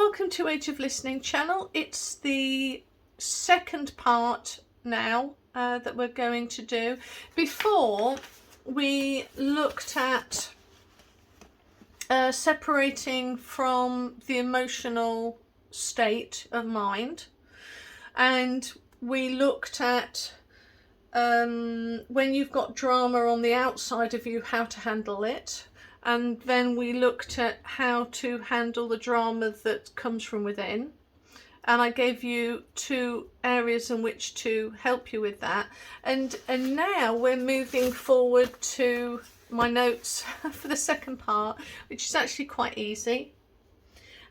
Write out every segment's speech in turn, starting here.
welcome to Age of Listening channel. It's the second part now that we're going to do. Before, we looked at separating from the emotional state of mind, and we looked at when you've got drama on the outside of you, how to handle it. And then we looked at how to handle the drama that comes from within. And I gave you 2 areas in which to help you with that. And now we're moving forward to my notes for the second part, which is actually quite easy.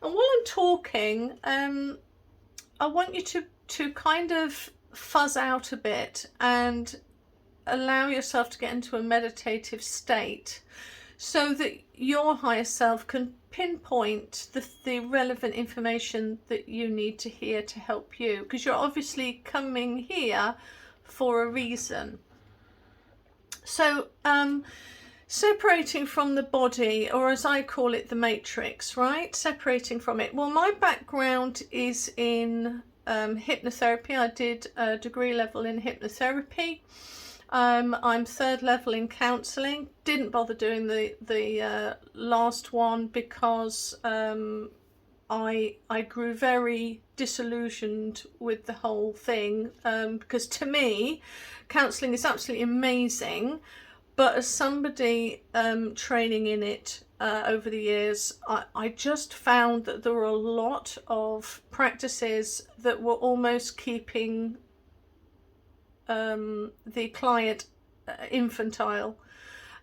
And while I'm talking, I want you to kind of fuzz out a bit and allow yourself to get into a meditative state, so that your higher self can pinpoint the relevant information that you need to hear to help you, because you're obviously coming here for a reason. So separating from the body, or as I call it, the matrix, right? Separating from it. Well, my background is in hypnotherapy. I did a degree level in hypnotherapy. I'm 3rd level in counselling. Didn't bother doing the last one because I grew very disillusioned with the whole thing, because to me counselling is absolutely amazing, but as somebody training in it over the years, I just found that there were a lot of practices that were almost keeping the client infantile,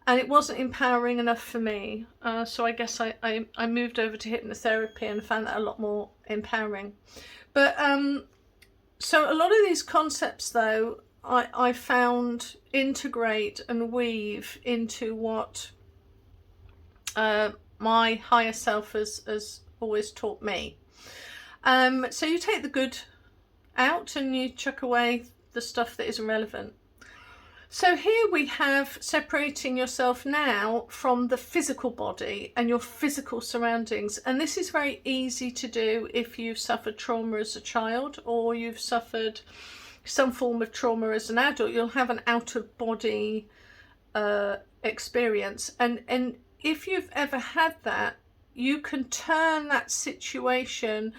and it wasn't empowering enough for me, so I guess I moved over to hypnotherapy and found that a lot more empowering. But so a lot of these concepts though I found integrate and weave into what my higher self has always taught me. So you take the good out and you chuck away the stuff that isn't relevant. So here we have separating yourself now from the physical body and your physical surroundings, and this is very easy to do if you've suffered trauma as a child or you've suffered some form of trauma as an adult. You'll have an out-of-body experience, and if you've ever had that, you can turn that situation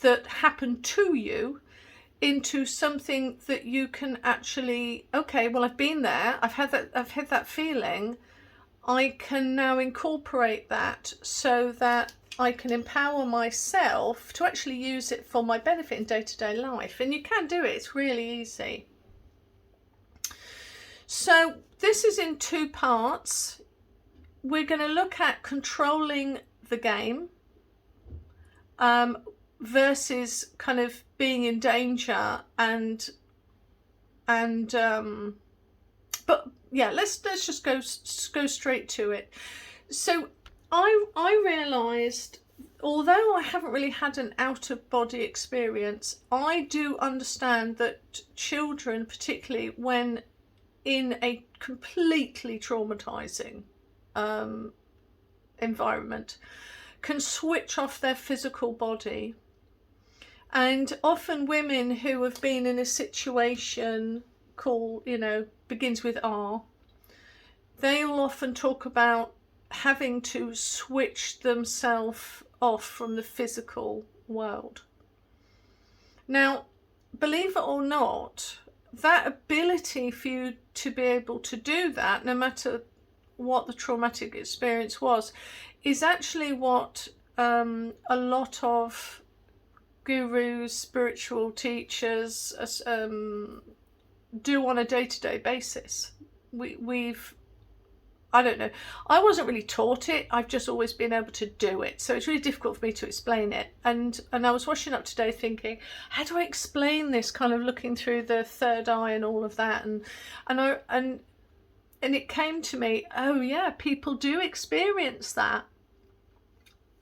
that happened to you into something that you can actually, okay, well, I've been there, I've had that feeling, I can now incorporate that so that I can empower myself to actually use it for my benefit in day-to-day life. And you can do it, it's really easy. So this is in 2 parts. We're going to look at controlling the game versus kind of being in danger, and but yeah, let's just go straight to it. So I realized, although I haven't really had an out-of-body experience, I do understand that children, particularly when in a completely traumatizing environment, can switch off their physical body. And often women who have been in a situation called, begins with R, they'll often talk about having to switch themselves off from the physical world. Now, believe it or not, that ability for you to be able to do that, no matter what the traumatic experience was, is actually what a lot of gurus, spiritual teachers do on a day-to-day basis. I don't know, I wasn't really taught it, I've just always been able to do it, so it's really difficult for me to explain it. And I was washing up today thinking, how do I explain this, kind of looking through the third eye and all of that, and it came to me, oh yeah, people do experience that.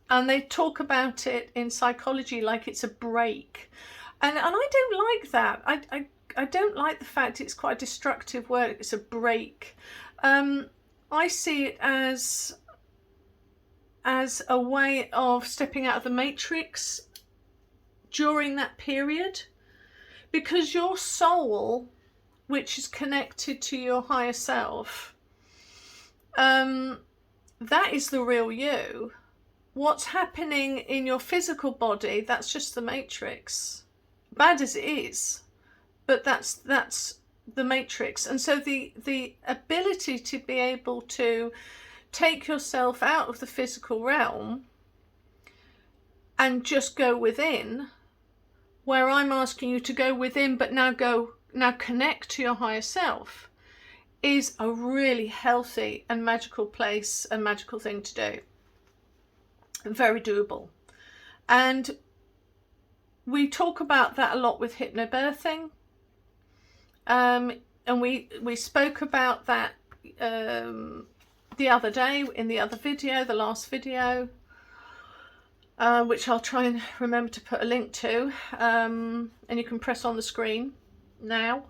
And they talk about it in psychology like it's a break. And I don't like that. I don't like the fact it's quite a destructive word, it's a break. I see it as as a way of stepping out of the matrix during that period, because your soul, which is connected to your higher self, that is the real you. What's happening in your physical body, that's just the matrix, bad as it is, but that's the matrix. And so the ability to be able to take yourself out of the physical realm and just go within, where I'm asking you to go within but now connect to your higher self, is a really healthy and magical place and magical thing to do. Very doable. And we talk about that a lot with hypnobirthing, and we spoke about that the other day in the other video, the last video, which I'll try and remember to put a link to, and you can press on the screen now.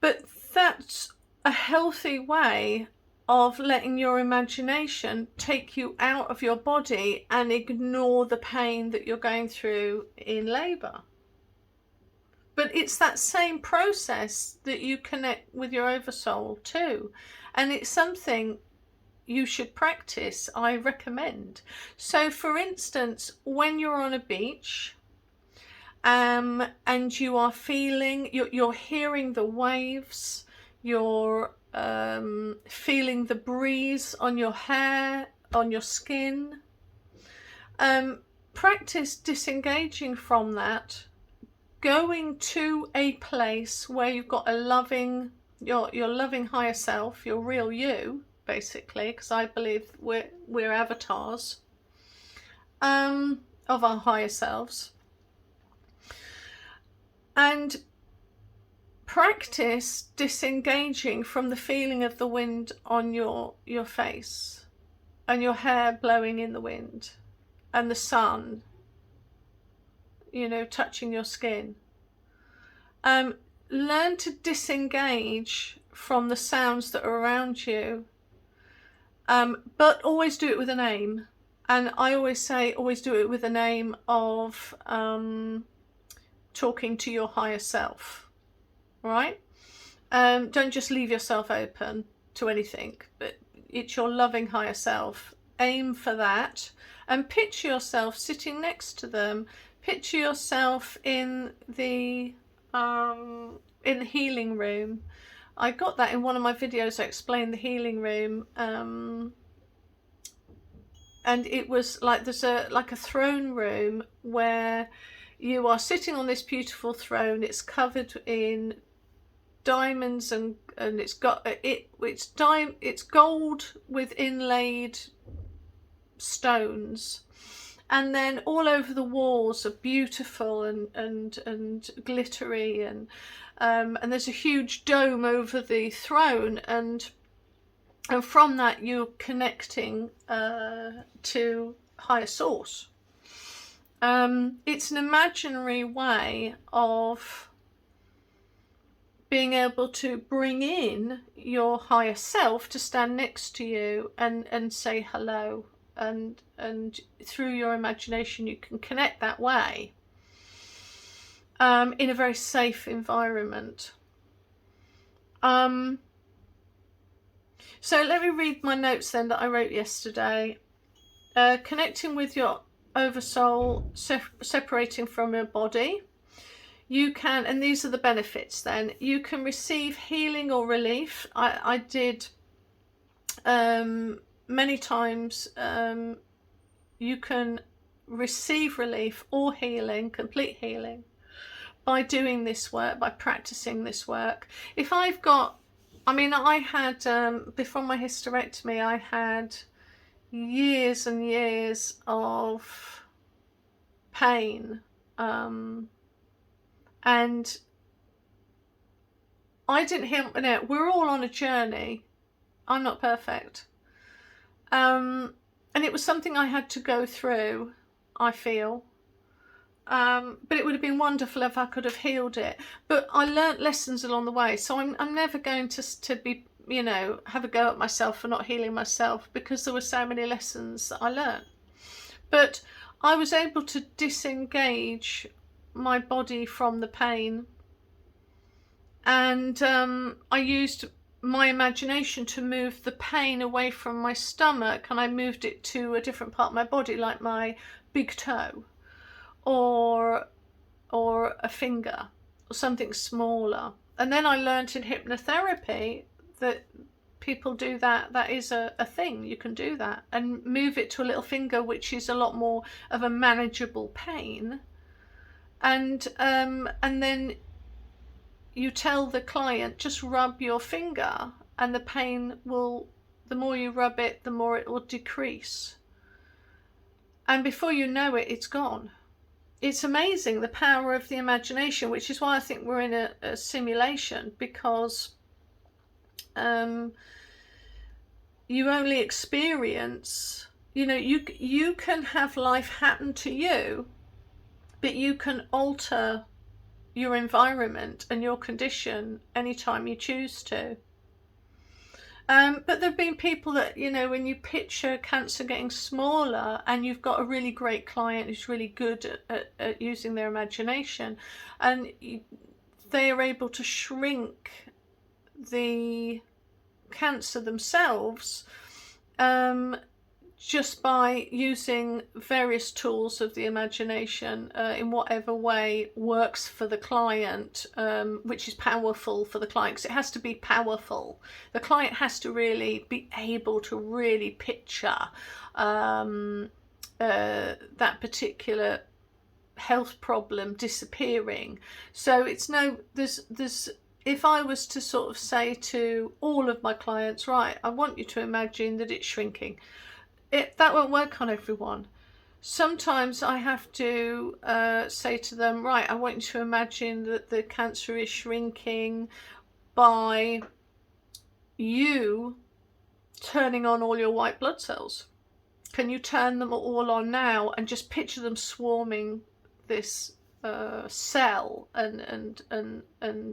But that's a healthy way of letting your imagination take you out of your body and ignore the pain that you're going through in labour. But it's that same process that you connect with your oversoul too. And it's something you should practice, I recommend. So for instance, when you're on a beach, and you are feeling, you're hearing the waves, you're feeling the breeze on your hair, on your skin, practice disengaging from that, going to a place where you've got a loving, your loving higher self, your real you, basically, because I believe we're avatars of our higher selves. And practice disengaging from the feeling of the wind on your face and your hair blowing in the wind and the sun, you know, touching your skin. Learn to disengage from the sounds that are around you, but always do it with an aim. And I always say, always do it with an aim of talking to your higher self, right? Don't just leave yourself open to anything, but it's your loving higher self. Aim for that and picture yourself sitting next to them. Picture yourself in the healing room. I got that in one of my videos. I explained the healing room, and it was like there's like a throne room where you are sitting on this beautiful throne. It's covered in diamonds and it's gold with inlaid stones, and then all over the walls are beautiful and glittery, and there's a huge dome over the throne, and from that you're connecting to higher source. It's an imaginary way of being able to bring in your higher self to stand next to you and say hello, and through your imagination you can connect that way, in a very safe environment. So let me read my notes then that I wrote yesterday. Connecting with your oversoul, separating from your body. You can, and these are the benefits then, you can receive healing or relief. I did many times. You can receive relief or healing, complete healing, by doing this work, by practicing this work. If I've got, I mean, I had, before my hysterectomy, I had years and years of pain, and I didn't heal. No, we're all on a journey. I'm not perfect, and it was something I had to go through, I feel, but it would have been wonderful if I could have healed it. But I learnt lessons along the way, so I'm never going to be you know, have a go at myself for not healing myself, because there were so many lessons that I learned. But I was able to disengage my body from the pain, and I used my imagination to move the pain away from my stomach, and I moved it to a different part of my body, like my big toe or a finger or something smaller. And then I learned in hypnotherapy that people do that. That is a thing. You can do that and move it to a little finger, which is a lot more of a manageable pain. And then you tell the client, just rub your finger, and the pain will, the more you rub it, the more it will decrease. And before you know it, it's gone. It's amazing, the power of the imagination, which is why I think we're in a simulation, because you only experience, you know, you can have life happen to you, but you can alter your environment and your condition anytime you choose to. But there have been people that, you know, when you picture cancer getting smaller and you've got a really great client who's really good at using their imagination, and they are able to shrink the cancer themselves just by using various tools of the imagination in whatever way works for the client, which is powerful for the client, because it has to be powerful. The client has to really be able to really picture that particular health problem disappearing. So it's there's if I was to sort of say to all of my clients, right, I want you to imagine that it's shrinking, that won't work on everyone. Sometimes I have to say to them, right, I want you to imagine that the cancer is shrinking by you turning on all your white blood cells. Can you turn them all on now and just picture them swarming this cell and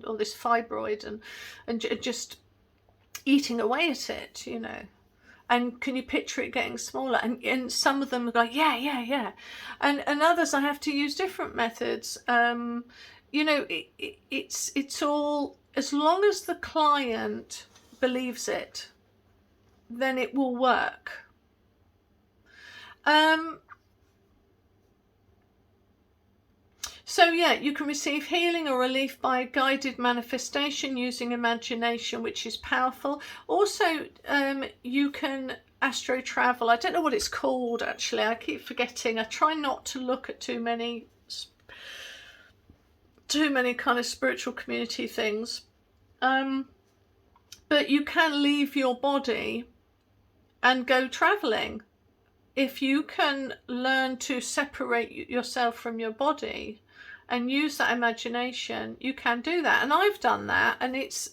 or this fibroid and just eating away at it, you know? And can you picture it getting smaller? And some of them are going, yeah. And others I have to use different methods. You know, it's all, as long as the client believes it, then it will work. So yeah, you can receive healing or relief by guided manifestation using imagination, which is powerful. Also, you can astro travel. I don't know what it's called, actually. I keep forgetting. I try not to look at too many kind of spiritual community things. But you can leave your body and go traveling. If you can learn to separate yourself from your body and use that imagination, you can do that. And I've done that, and it's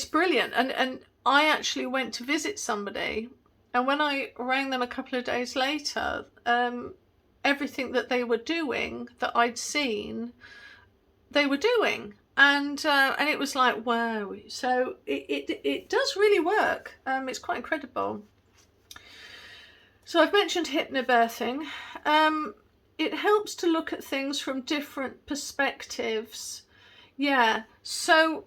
brilliant. And I actually went to visit somebody, and when I rang them a couple of days later, everything that they were doing that I'd seen, they were doing. And it was like, wow. So it does really work. It's quite incredible. So I've mentioned hypnobirthing. It helps to look at things from different perspectives. Yeah, so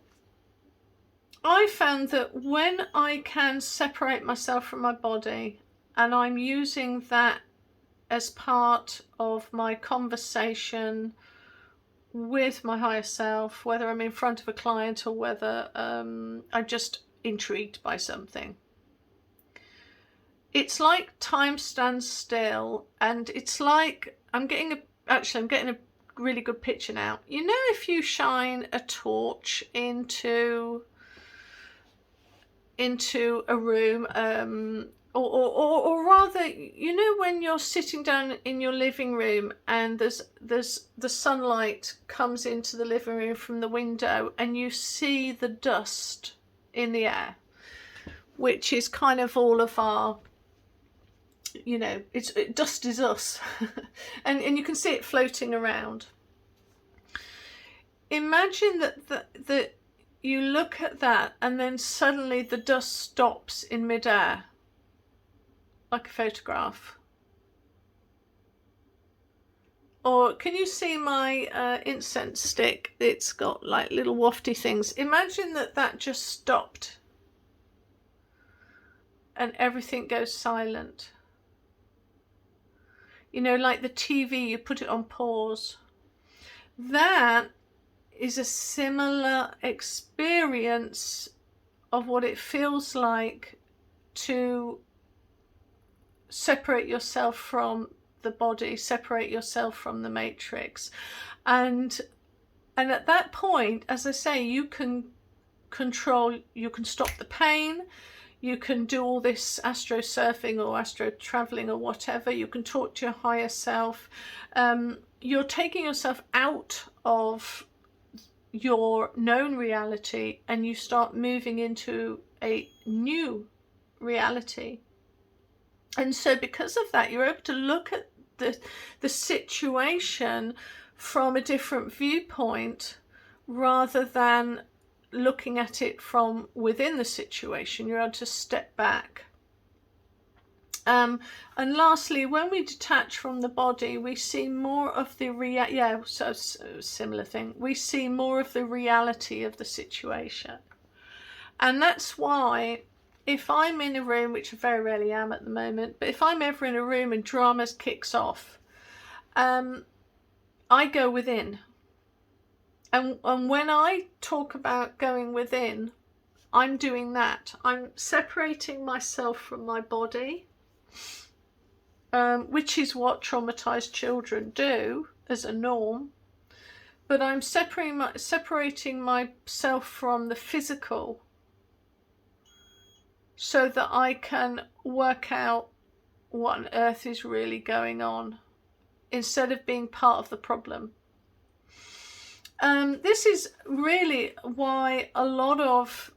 I found that when I can separate myself from my body, and I'm using that as part of my conversation with my higher self, whether I'm in front of a client or whether I'm just intrigued by something, it's like time stands still, and it's like I'm getting a really good picture now. You know, if you shine a torch into a room, or rather, you know, when you're sitting down in your living room and there's the sunlight comes into the living room from the window, and you see the dust in the air, which is kind of all of our, you know, dust is us. and you can see it floating around. imagine that you look at that and then suddenly the dust stops in midair, like a photograph. Or can you see my incense stick? It's got like little wafty things. Imagine that just stopped and everything goes silent. You know, like the TV, you put it on pause. That is a similar experience of what it feels like to separate yourself from the body, separate yourself from the matrix. And at that point, as I say, you can control, you can stop the pain, you can do all this astro surfing or astro traveling or whatever, you can talk to your higher self. You're taking yourself out of your known reality and you start moving into a new reality. And so because of that, you're able to look at the situation from a different viewpoint rather than looking at it from within the situation. You're able to step back. And lastly, when we detach from the body, we see more of the similar thing. We see more of the reality of the situation. And that's why if I'm in a room, which I very rarely am at the moment, but if I'm ever in a room and drama kicks off, I go within. And when I talk about going within, I'm doing that. I'm separating myself from my body, which is what traumatized children do as a norm. But I'm separating myself from the physical so that I can work out what on earth is really going on instead of being part of the problem. This is really why a lot of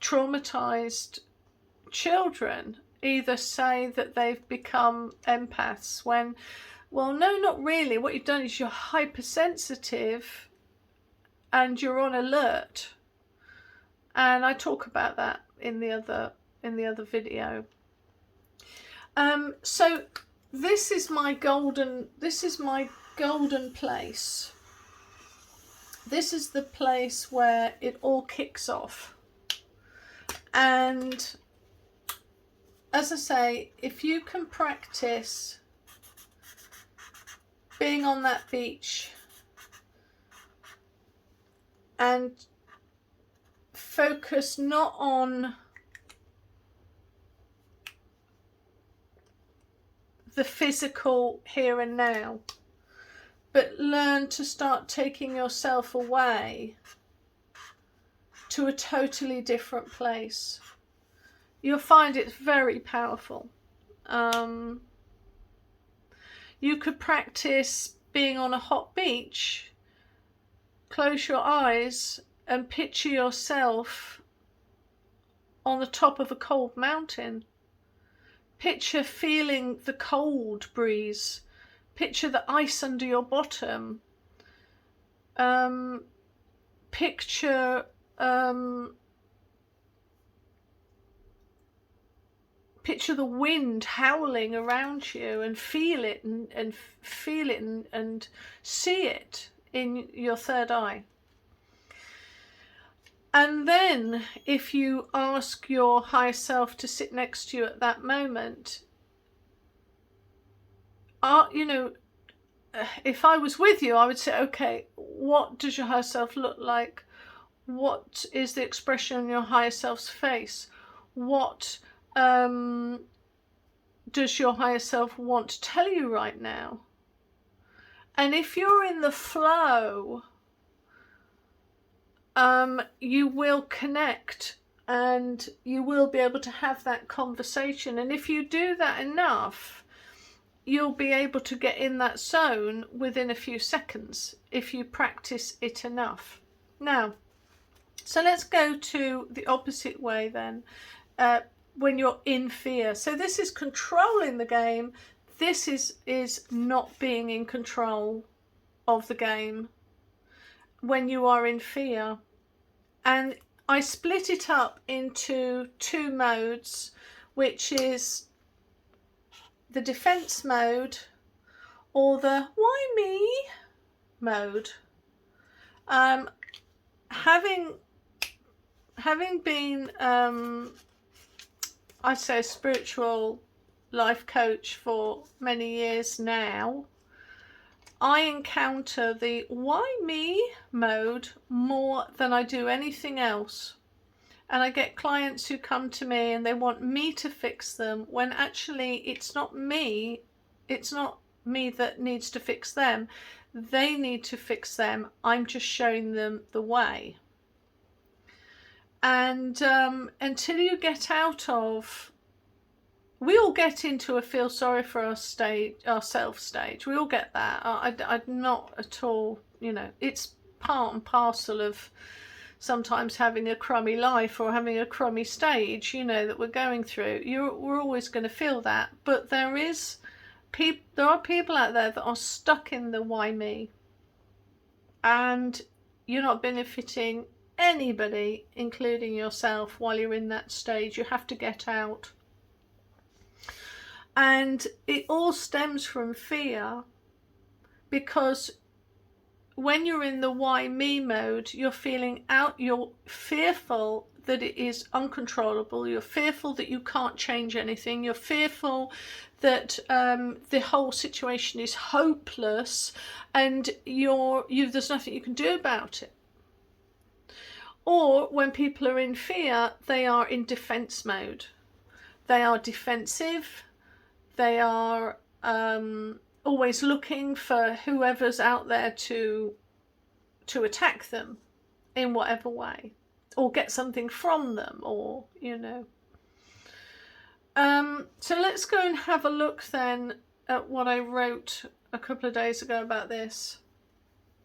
traumatized children either say that they've become empaths when, well, no, not really. What you've done is you're hypersensitive and you're on alert. And I talk about that in the other video. So this is my golden place. This is the place where it all kicks off. And as I say, if you can practice being on that beach and focus not on the physical here and now, but learn to start taking yourself away to a totally different place, you'll find it's very powerful. You could practice being on a hot beach, close your eyes and picture yourself on the top of a cold mountain. Picture feeling the cold breeze. Picture the ice under your bottom. Picture the wind howling around you and feel it and feel it and see it in your third eye. And then if you ask your higher self to sit next to you at that moment, if I was with you, I would say, okay, what does your higher self look like? What is the expression on your higher self's face? What does your higher self want to tell you right now? And if you're in the flow, you will connect and you will be able to have that conversation. And if you do that enough, you'll be able to get in that zone within a few seconds if you practice it enough. Now, so let's go to the opposite way then, when you're in fear. So this is controlling the game. This is not being in control. of the game when you are in fear. And I split it up into 2 modes, which is the defense mode or the why me mode. Having been I'd say a spiritual life coach for many years now, I encounter the why me mode more than I do anything else. And I get clients who come to me and they want me to fix them, when actually it's not me that needs to fix them. They need to fix them. I'm just showing them the way. And until you get out of, we all get into a feel sorry for ourselves stage. We all get that. I'm not at all, you know, it's part and parcel of sometimes having a crummy life or having a crummy stage, you know, that we're going through. We're always going to feel that. But there are people out there that are stuck in the why me, and you're not benefiting anybody, including yourself, while you're in that stage. You have to get out. And it all stems from fear, because when you're in the why me mode, you're feeling out, you're fearful that it is uncontrollable, you're fearful that you can't change anything, you're fearful that the whole situation is hopeless, and there's nothing you can do about it. Or when people are in fear, they are in defense mode. They are defensive. They are always looking for whoever's out there to attack them in whatever way, or get something from them, or, you know. So let's go and have a look then at what I wrote a couple of days ago about this.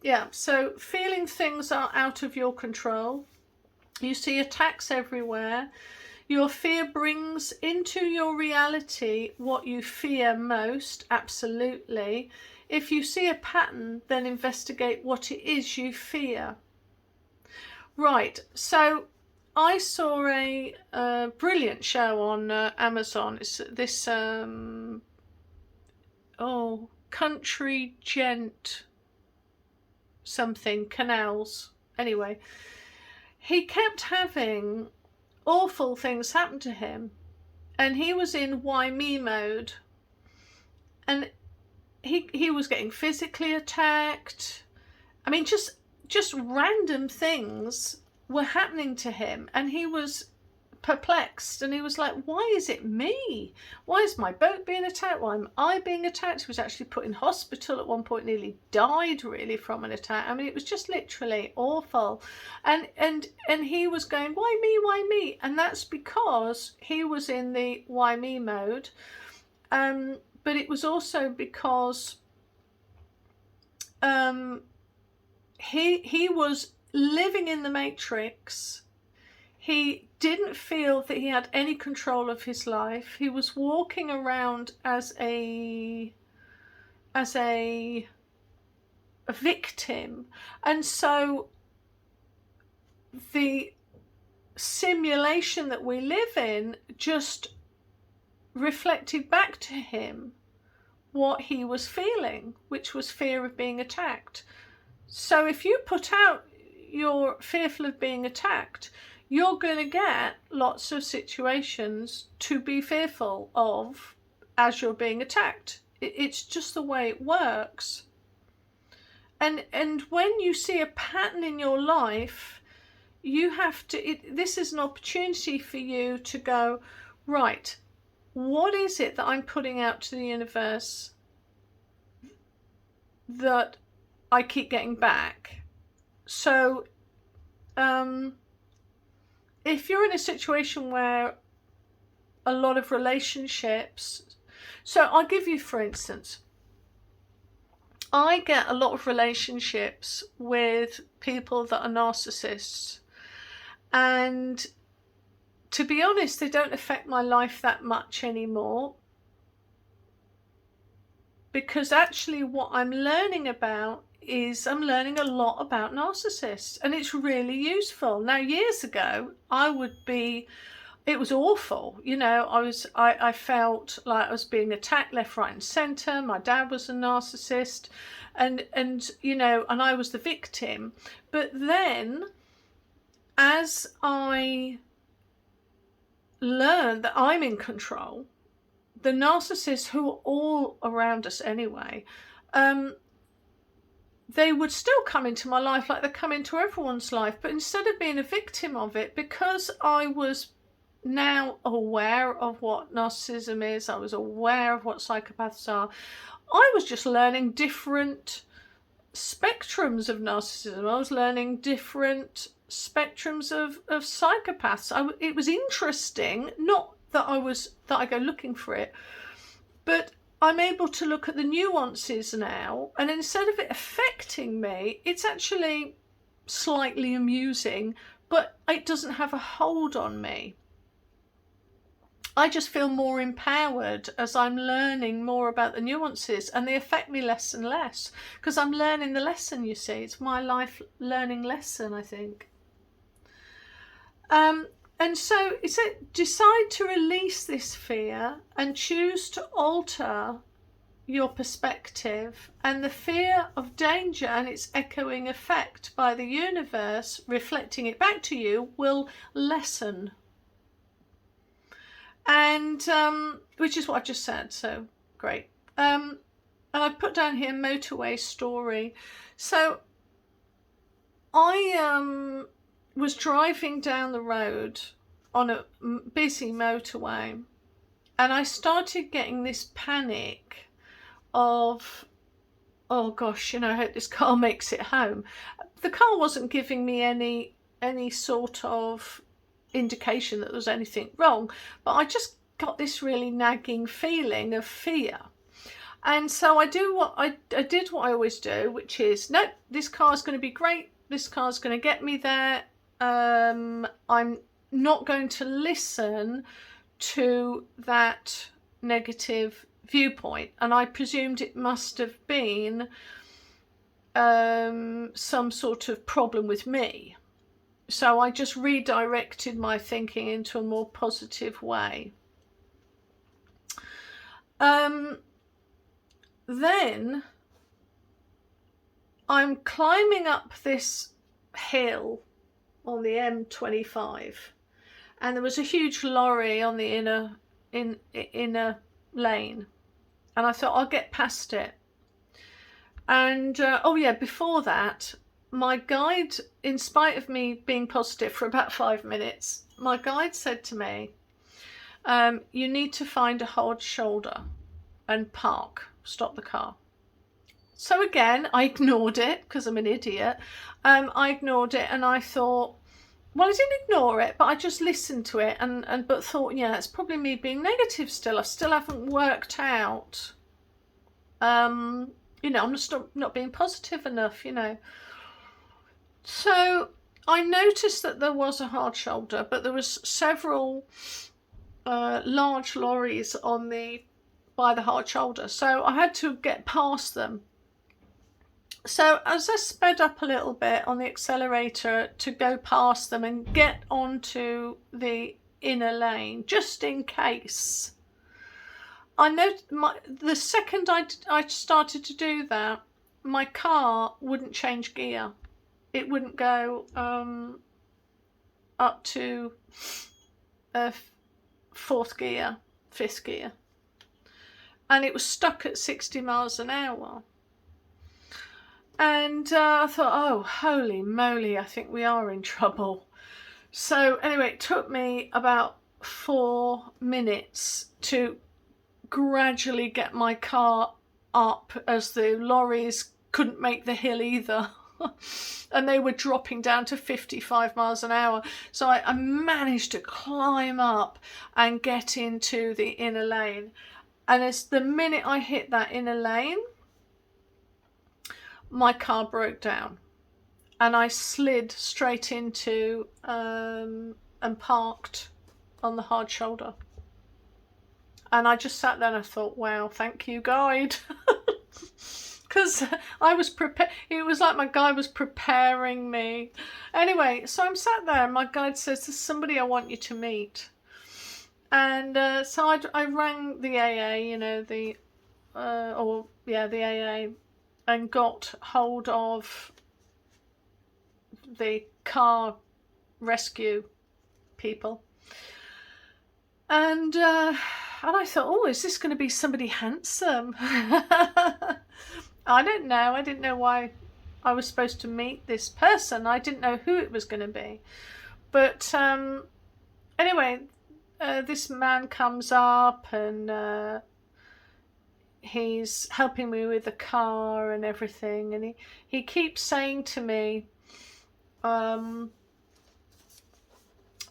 Yeah, so feeling things are out of your control. You see attacks everywhere. Your fear brings into your reality what you fear most, absolutely. If you see a pattern, then investigate what it is you fear. Right, so I saw a brilliant show on Amazon. It's this country gent something, canals. Anyway, he kept having awful things happen to him, and he was in why me mode, and he was getting physically attacked. I mean, just random things were happening to him, and he was perplexed, and he was like, why is it me? Why is my boat being attacked? Why am I being attacked? He was actually put in hospital at one point, nearly died really from an attack. I mean, it was just literally awful. And he was going, why me, why me? And that's because he was in the why me mode. But it was also because he was living in the matrix. He didn't feel that he had any control of his life. He was walking around as a victim. And so the simulation that we live in just reflected back to him what he was feeling, which was fear of being attacked. So if you put out you're fearful of being attacked, you're going to get lots of situations to be fearful of as you're being attacked. It's just the way it works. And when you see a pattern in your life, you have to, this is an opportunity for you to go, right, what is it that I'm putting out to the universe that I keep getting back? So, if you're in a situation where a lot of relationships, so I'll give you, for instance, I get a lot of relationships with people that are narcissists, and to be honest, they don't affect my life that much anymore, because actually what I'm learning about is I'm learning a lot about narcissists, and it's really useful. Now, years ago, it was awful. You know, I felt like I was being attacked left, right and centre. My dad was a narcissist, and you know, and I was the victim. But then, as I learned that I'm in control, the narcissists, who are all around us anyway, they would still come into my life like they come into everyone's life. But instead of being a victim of it, because I was now aware of what narcissism is, I was aware of what psychopaths are, I was just learning different spectrums of narcissism. I was learning different spectrums of psychopaths. It was interesting, not that I go looking for it, but I'm able to look at the nuances now, and instead of it affecting me, it's actually slightly amusing, but it doesn't have a hold on me. I just feel more empowered as I'm learning more about the nuances, and they affect me less and less because I'm learning the lesson, you see. It's my life learning lesson, I think. And so it's decide to release this fear and choose to alter your perspective, and the fear of danger and its echoing effect by the universe reflecting it back to you will lessen. And which is what I just said, so great. And I put down here motorway story. So I was driving down the road on a busy motorway, and I started getting this panic of, oh gosh, you know, I hope this car makes it home. The car wasn't giving me any sort of indication that there was anything wrong, but I just got this really nagging feeling of fear. And so I did what I always do, which is, nope, this car's going to be great, this car's going to get me there. I'm not going to listen to that negative viewpoint. And I presumed it must have been some sort of problem with me. So I just redirected my thinking into a more positive way. Then I'm climbing up this hill on the M25, and there was a huge lorry on the inner lane, and I thought I'll get past it. And oh yeah, before that, my guide, in spite of me being positive for about 5 minutes, my guide said to me, you need to find a hard shoulder and stop the car. So again, I ignored it because I'm an idiot. I ignored it, and I thought, well, I didn't ignore it, but I just listened to it but thought, yeah, it's probably me being negative still. I still haven't worked out, you know, I'm just not being positive enough, you know. So I noticed that there was a hard shoulder, but there was several large lorries by the hard shoulder, so I had to get past them. So as I sped up a little bit on the accelerator to go past them and get onto the inner lane, just in case, I noticed the second I started to do that, my car wouldn't change gear. It wouldn't go up to fourth gear, fifth gear. And it was stuck at 60 miles an hour. And I thought, oh, holy moly, I think we are in trouble. So anyway, it took me about 4 minutes to gradually get my car up, as the lorries couldn't make the hill either. And they were dropping down to 55 miles an hour. So I managed to climb up and get into the inner lane. And as the minute I hit that inner lane, my car broke down, and I slid straight into and parked on the hard shoulder. And I just sat there and I thought, wow, thank you, guide. because I was prepared. It was like my guide was preparing me. Anyway, so I'm sat there and my guide says, there's somebody I want you to meet. And so I rang the AA, you know, the AA, and got hold of the car rescue people. And I thought, oh, is this going to be somebody handsome? I don't know. I didn't know why I was supposed to meet this person. I didn't know who it was going to be. But anyway, this man comes up and he's helping me with the car and everything. And he keeps saying to me, oh,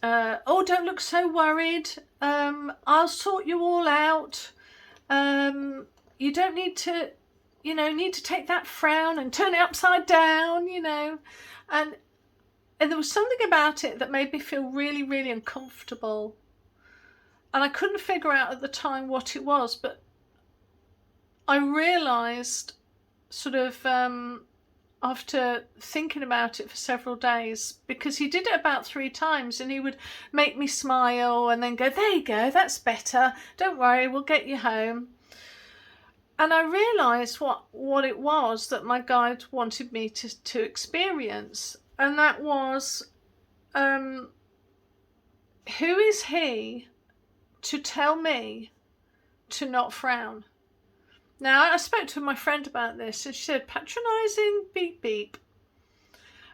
don't look so worried. I'll sort you all out. You don't need to, you know, take that frown and turn it upside down, you know. And there was something about it that made me feel really, really uncomfortable. And I couldn't figure out at the time what it was, but I realised sort of after thinking about it for several days, because he did it about 3 times and he would make me smile and then go, there you go, that's better, don't worry, we'll get you home. And I realised what it was that my guide wanted me to experience, and that was, who is he to tell me to not frown? Now, I spoke to my friend about this and she said, patronising, beep, beep.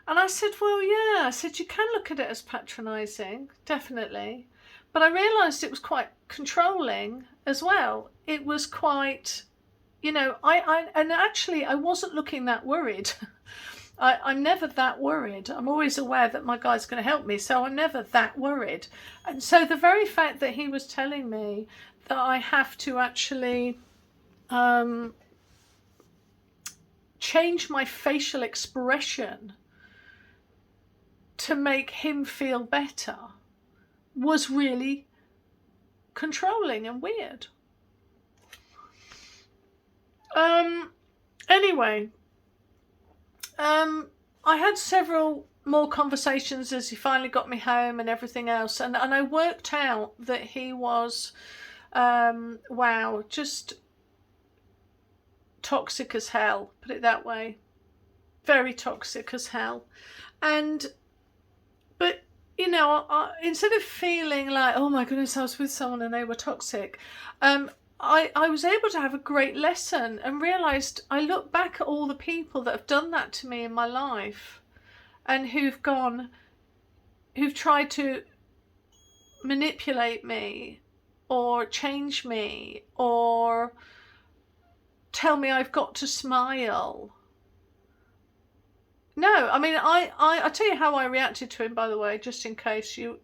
And I said, well, yeah. I said, you can look at it as patronising, definitely. But I realised it was quite controlling as well. It was quite, you know, and actually I wasn't looking that worried. I'm never that worried. I'm always aware that my guy's going to help me, so I'm never that worried. And so the very fact that he was telling me that I have to actually change my facial expression to make him feel better was really controlling and weird. Anyway, I had several more conversations as he finally got me home and everything else, and I worked out that he was wow, just toxic as hell, put it that way. Very toxic as hell. But you know, instead of feeling like, oh my goodness, I was with someone and they were toxic, I was able to have a great lesson and realised, I look back at all the people that have done that to me in my life and who've tried to manipulate me or change me or tell me I've got to smile. No, I mean, I'll tell you how I reacted to him, by the way, just in case you're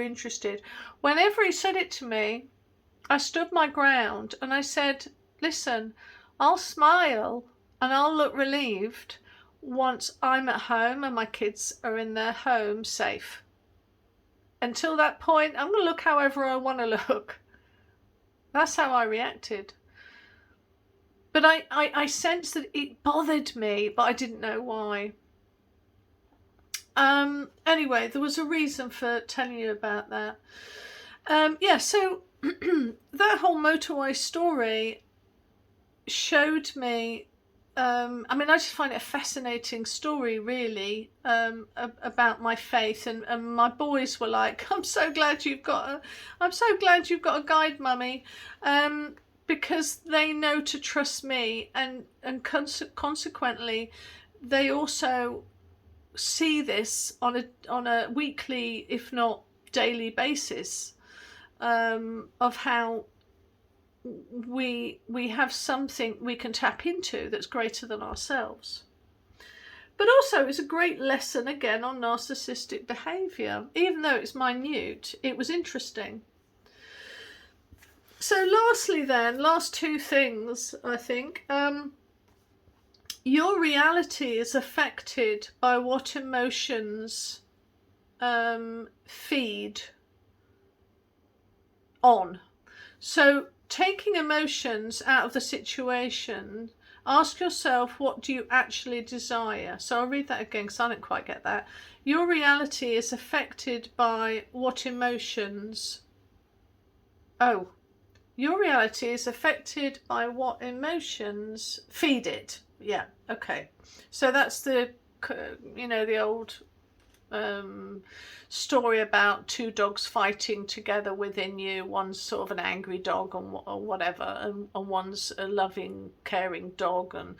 interested. Whenever he said it to me, I stood my ground and I said, listen, I'll smile and I'll look relieved once I'm at home and my kids are in their home safe. Until that point, I'm going to look however I want to look. That's how I reacted. But I sensed that it bothered me, but I didn't know why. Anyway, there was a reason for telling you about that. Yeah, so that whole motorway story showed me, I mean, I just find it a fascinating story, really, about my faith. And my boys were like, I'm so glad you've got a guide, Mummy. Because they know to trust me, and consequently they also see this on a weekly, if not daily basis, of how we have something we can tap into that's greater than ourselves. But also it's a great lesson again on narcissistic behaviour. Even though it's minute, it was interesting. So lastly then, last 2 things, I think. Your reality is affected by what emotions feed on. So taking emotions out of the situation Ask yourself, what do you actually desire? So I'll read that again because I didn't quite get that. Your reality is affected by what emotions... Oh, your reality is affected by what emotions feed it. Yeah, okay. So that's the, you know, the old story about two dogs fighting together within you. One's sort of an angry dog or whatever, and one's a loving, caring dog, and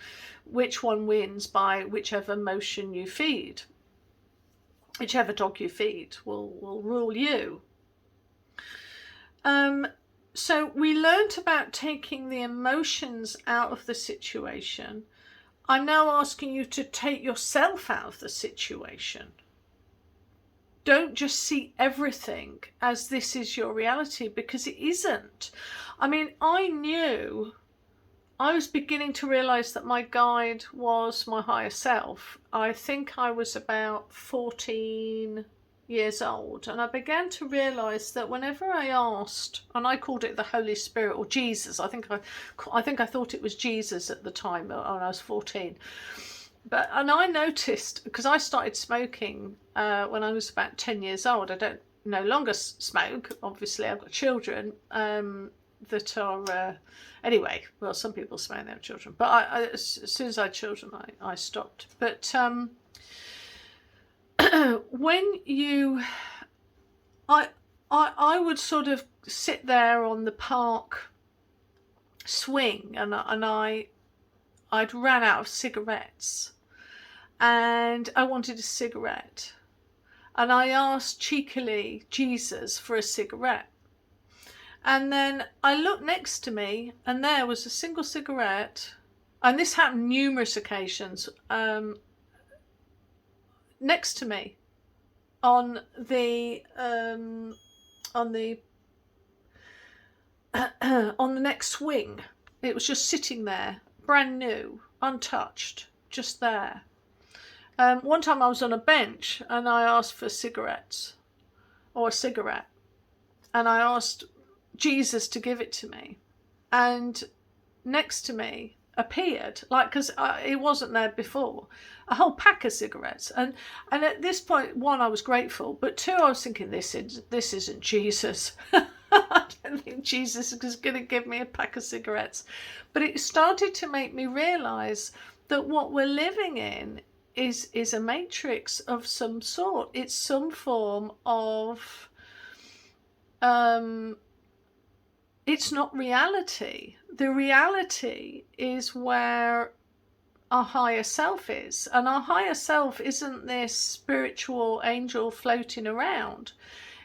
which one wins by whichever emotion you feed. Whichever dog you feed will rule you. So we learnt about taking the emotions out of the situation. I'm now asking you to take yourself out of the situation. Don't just see everything as this is your reality, because it isn't. I mean, I was beginning to realise that my guide was my higher self. I think I was about 14 years old, and I began to realise that whenever I asked, and I called it the Holy Spirit or Jesus, I think I thought it was Jesus at the time when I was 14. And I noticed, because I started smoking when I was about 10 years old. I don't no longer smoke, obviously. I've got children that are, anyway, well, some people smoke and they have children. But as soon as I had children, I stopped. But when you, I would sort of sit there on the park swing, and I'd ran out of cigarettes, and I wanted a cigarette, and I asked cheekily Jesus for a cigarette, and then I looked next to me, and there was a single cigarette, and this happened numerous occasions, next to me on the next swing. It was just sitting there, brand new, untouched, just there. One time I was on a bench and I asked for cigarettes, or a cigarette, and I asked Jesus to give it to me, and next to me appeared, like, because it wasn't there before, a whole pack of cigarettes. And at this point, one, I was grateful, but two, I was thinking, this isn't Jesus. I don't think Jesus is going to give me a pack of cigarettes. But it started to make me realise that what we're living in is a matrix of some sort. It's some form of, it's not reality. The reality is where our higher self is. And our higher self isn't this spiritual angel floating around.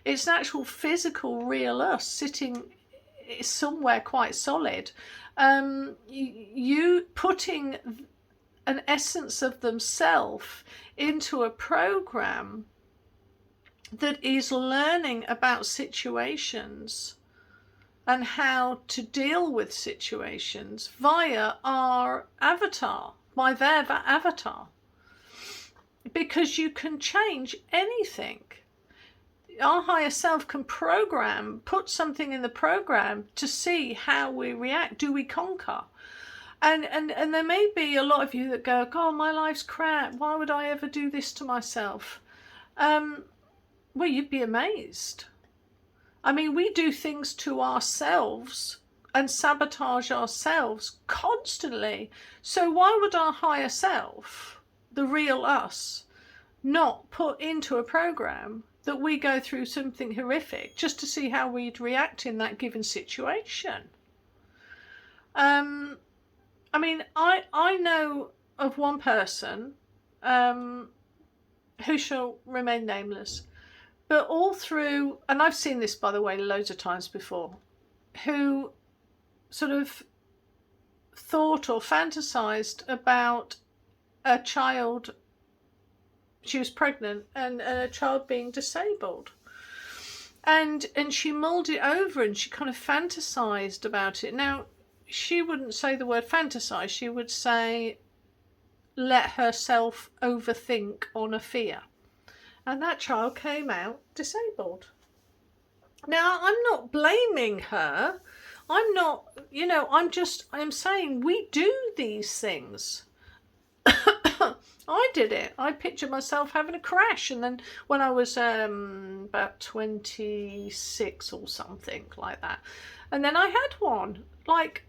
It's an actual physical, real us sitting somewhere quite solid. You putting an essence of themselves into a program that is learning about situations and how to deal with situations via our avatar, by their avatar. Because you can change anything. Our higher self can program, put something in the program to see how we react. Do we conquer? And there may be a lot of you that go, God, my life's crap. Why would I ever do this to myself? Well, you'd be amazed. I mean, we do things to ourselves and sabotage ourselves constantly. So why would our higher self, the real us, not put into a program that we go through something horrific just to see how we'd react in that given situation? I mean, I know of one person who shall remain nameless, but all through, and I've seen this, by the way, loads of times before, who sort of thought or fantasized about a child. She was pregnant and a child being disabled. And she mulled it over and she kind of fantasized about it. Now, she wouldn't say the word fantasize. She would say, let herself overthink on a fear. And that child came out disabled. Now, I'm not blaming her. I'm not, I'm saying we do these things. I did it. I pictured myself having a crash, and then when I was about 26 or something like that, and then I had one, like,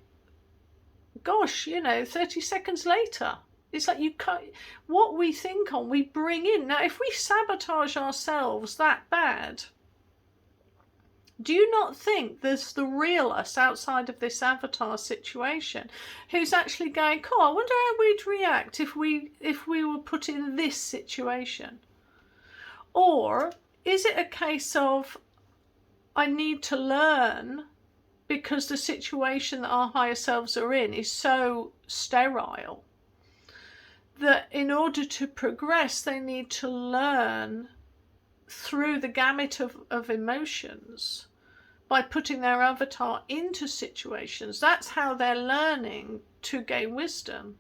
gosh, 30 seconds later. It's like you can't, what we think on, we bring in. Now, if we sabotage ourselves that bad, do you not think there's the real us outside of this avatar situation who's actually going, cool, I wonder how we'd react if we were put in this situation? Or is it a case of, I need to learn because the situation that our higher selves are in is so sterile that in order to progress they need to learn through the gamut of emotions by putting their avatar into situations? That's how they're learning to gain wisdom.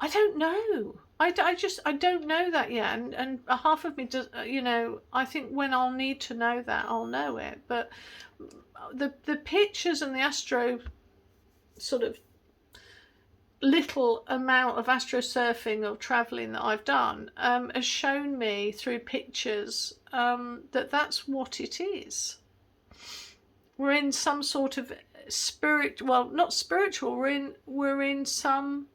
I don't know. I don't know that yet, and half of me does. I think when I'll need to know that, I'll know it. But the pictures and the astro sort of little amount of astro surfing or traveling that I've done has shown me through pictures that that's what it is. We're in some sort of not spiritual, we're in some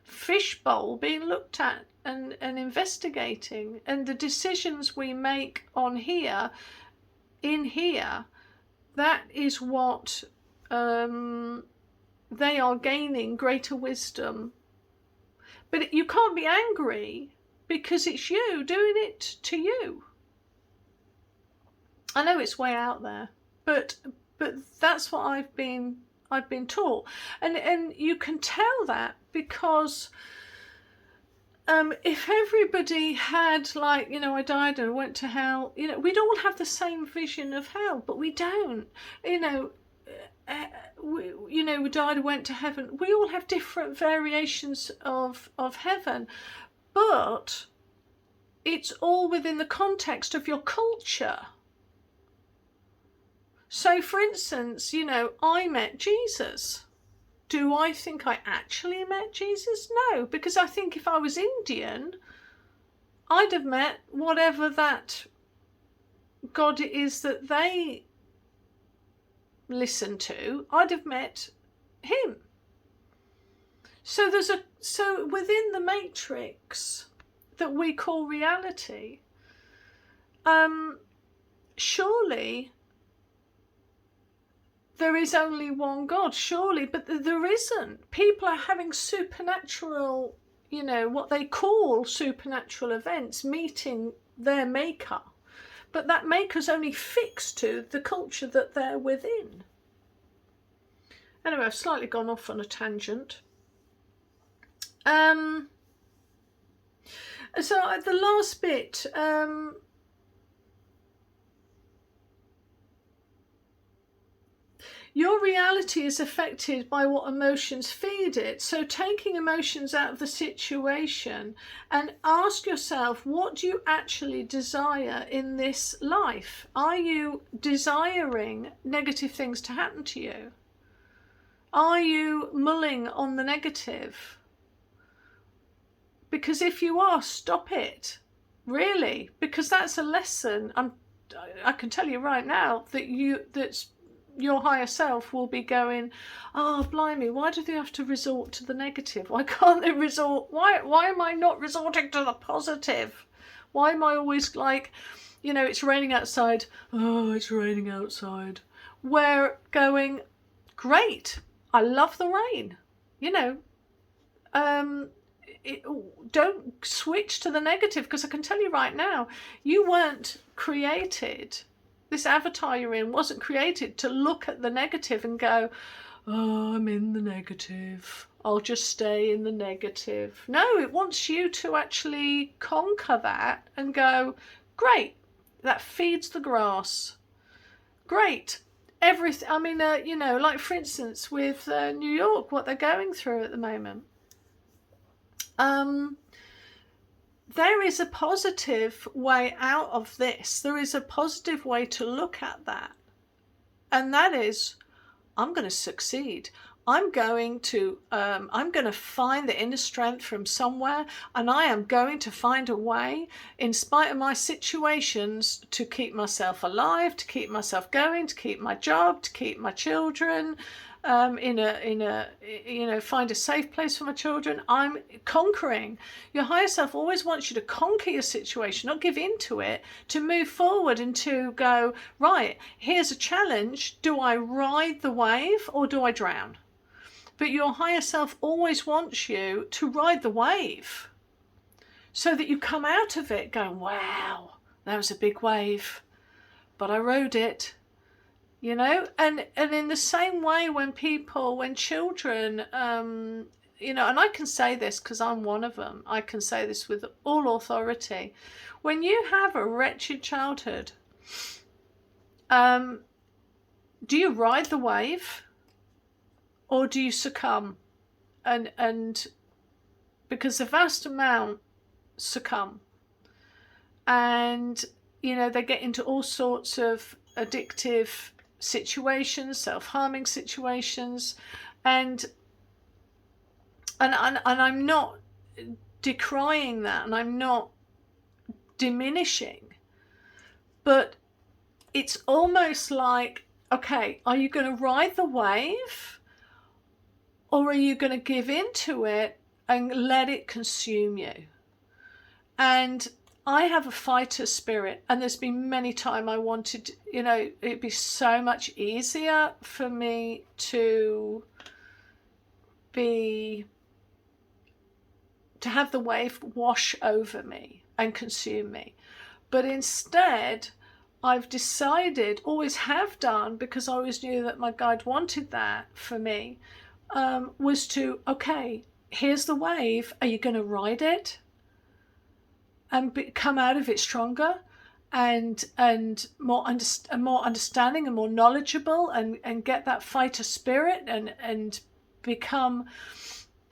fishbowl being looked at and investigating, and the decisions we make on here, in here, that is what they are gaining greater wisdom. But you can't be angry because it's you doing it to you. I know it's way out there, but that's what I've been taught, and you can tell that because if everybody had, like, I died and went to hell, we'd all have the same vision of hell, but we don't. We died and went to heaven. We all have different variations of heaven, but it's all within the context of your culture. So, for instance, I met Jesus. Do I think I actually met Jesus? No, because I think if I was Indian, I'd have met whatever that God it is that they listen to. I'd have met him. So so within the matrix that we call reality, surely there is only one God, surely, but there isn't. People are having supernatural, what they call supernatural events, meeting their maker. But that maker's only fixed to the culture that they're within. Anyway, I've slightly gone off on a tangent. So the last bit, your reality is affected by what emotions feed it. So taking emotions out of the situation and ask yourself, what do you actually desire in this life? Are you desiring negative things to happen to you? Are you mulling on the negative? Because if you are, stop it. Really, because that's a lesson. I can tell you right now that your higher self will be going, oh, blimey, why do they have to resort to the negative? Why can't they why am I not resorting to the positive? Why am I always like, it's raining outside. Oh, it's raining outside. We're going, great, I love the rain. Don't switch to the negative, because I can tell you right now, you weren't created. This avatar you're in wasn't created to look at the negative and go, oh, I'm in the negative, I'll just stay in the negative. No, it wants you to actually conquer that and go, great, that feeds the grass. Great. Everything, like for instance with New York, what they're going through at the moment. There is a positive way out of this. There is a positive way to look at that. And that is, I'm going to succeed. I'm going to find the inner strength from somewhere, and I am going to find a way, in spite of my situations, to keep myself alive, to keep myself going, to keep my job, to keep my children, find a safe place for my children. I'm conquering. Your higher self always wants you to conquer your situation, not give in to it, to move forward and to go, right, here's a challenge. Do I ride the wave or do I drown? But your higher self always wants you to ride the wave so that you come out of it going, wow, that was a big wave, but I rode it. And in the same way, when children, and I can say this because I'm one of them, I can say this with all authority. When you have a wretched childhood, do you ride the wave or do you succumb? And because the vast amount succumb, and they get into all sorts of addictive situations, self-harming situations, and I'm not decrying that, and I'm not diminishing, but it's almost like, okay, are you going to ride the wave or are you going to give into it and let it consume you? And I have a fighter spirit, and there's been many times I wanted, it'd be so much easier for me to have the wave wash over me and consume me. But instead, I've decided, always have done, because I always knew that my guide wanted that for me, was to, okay, here's the wave. Are you going to ride it and come out of it stronger and more understanding and more knowledgeable, and get that fighter spirit and become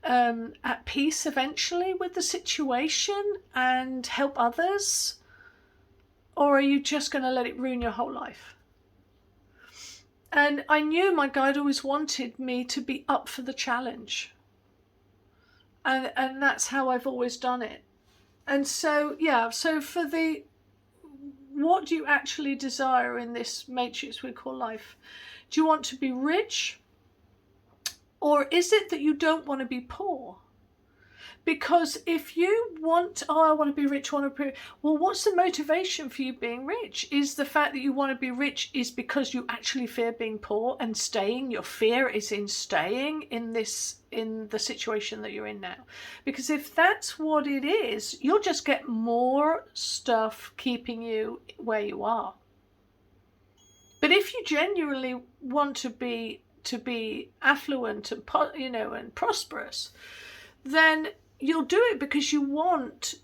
at peace eventually with the situation and help others? Or are you just going to let it ruin your whole life? And I knew my guide always wanted me to be up for the challenge, and that's how I've always done it. And so, so for what do you actually desire in this matrix we call life? Do you want to be rich? Or is it that you don't want to be poor? Because if you want, I want to be rich, well, what's the motivation for you being rich? Is the fact that you want to be rich is because you actually fear being poor and staying? Your fear is in staying in the situation that you're in now. Because if that's what it is, you'll just get more stuff keeping you where you are. But if you genuinely want to be affluent and and prosperous, then you'll do it because you want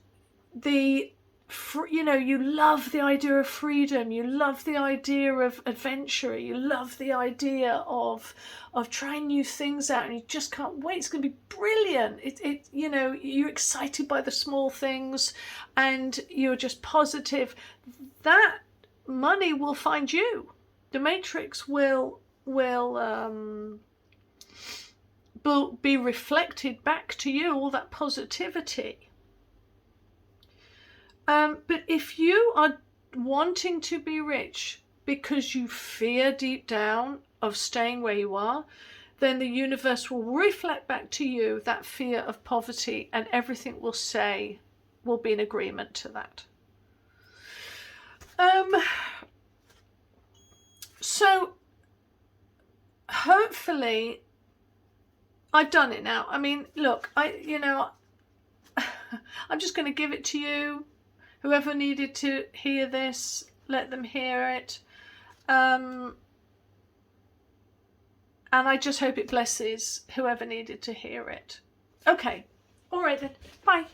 you love the idea of freedom, you love the idea of adventure, you love the idea of trying new things out, and you just can't wait. It's going to be brilliant. You're excited by the small things, and you're just positive. That money will find you. The matrix will be reflected back to you, all that positivity. But if you are wanting to be rich because you fear deep down of staying where you are, then the universe will reflect back to you that fear of poverty, and everything will be in agreement to that. So hopefully I've done it now. I mean, look, I'm just going to give it to you. Whoever needed to hear this, let them hear it. And I just hope it blesses whoever needed to hear it. Okay. All right then. Bye.